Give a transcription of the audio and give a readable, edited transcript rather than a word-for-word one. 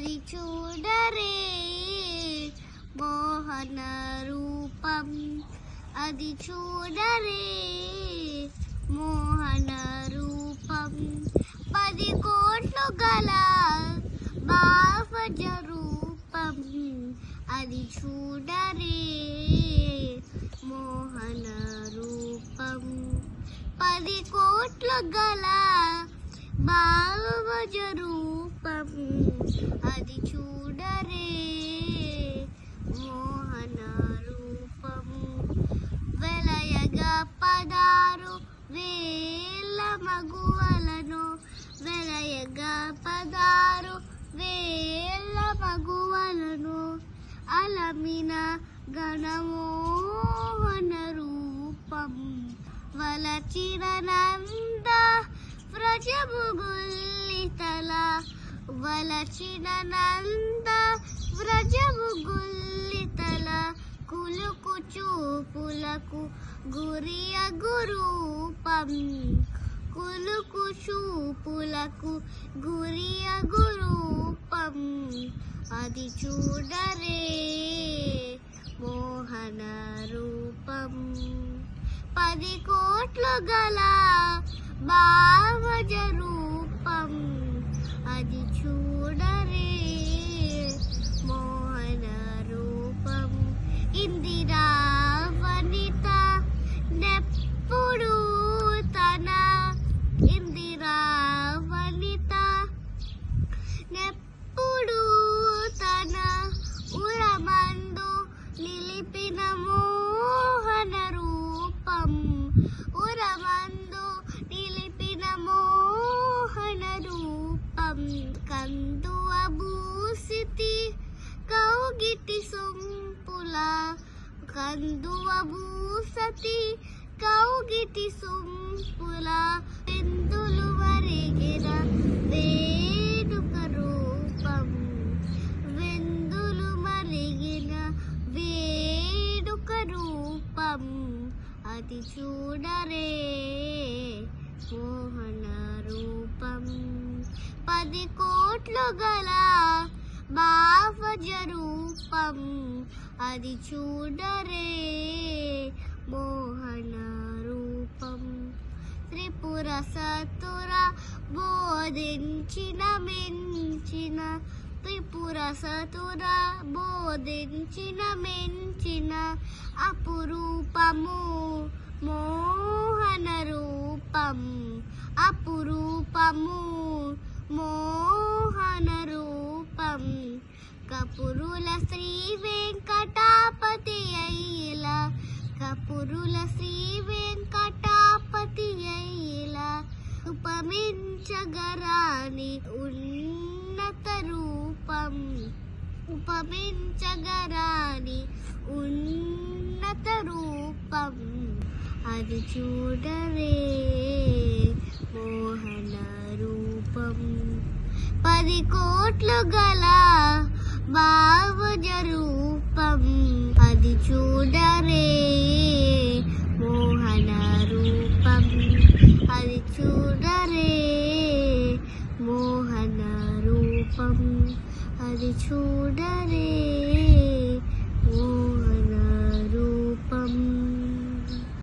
అది చూడరే మోహన రూపం, అది చూడరే మోహన రూపం. 10 కోట్లు గల భావజ రూపం, అది చూడరే మోహన రూపం. 10 కోట్లు గల భావజ రూపం, అది చూడరే మోహన రూపం. వెలయగా 16 వేల మగువలను, వెలయగా 16 వేల మగువలను అలమిన గణమోహన రూపం. వలచిన నంద వ్రజముగుల్లితల, వలచిన నంద వ్రజముగుల్లితల కులుకు చూపులకు గురియ గురూపం, కులుకు చూపులకు గురియ గురూపం. అది చూడరే మోహన రూపం. 10 కోట్లు గల భావజ రూపం, అది చూడరే మోహన రూపం. ఇందిరా వనిత నెప్పుడు తన, ఇందిరా వనిత నెప్పుడు తన ఉరమందు నిలిపిన మోహన రూపం, ఉరమందు నిలిపిన మోహన రూపం. కందువ భూసితి కౌగిటి సొంపుల, కందువ భూసతి కౌగిటి సొంపుల పెందులు మరిగిన వేడుక రూపం, వెందులు మరిగిన వేడుక రూపం. అది చూడరే మోహన రూపం. 10 కోట్లు గల భావజ రూపం, అది చూడరే మోహన రూపం. త్రిపుర సతుర బోధించిన మించిన, త్రిపుర సతుర బోధించిన మించిన అపురూపము మోహన రూపం, అపురూపము మోహన రూపం. కపురుల శ్రీ వెంకటాపతి అయ్యిల, కపురుల శ్రీ వెంకటాపతి అయ్యిల ఉపమించగరాని ఉన్నత రూపం, ఉపమించగరాని ఉన్నత రూపం. అది చూడరే మోహన రూపం. 10 కోట్లు గల భావజ రూపం, అది చూడరే మోహన రూపం, అది చూడరే మోహన రూపం, అది చూడరే.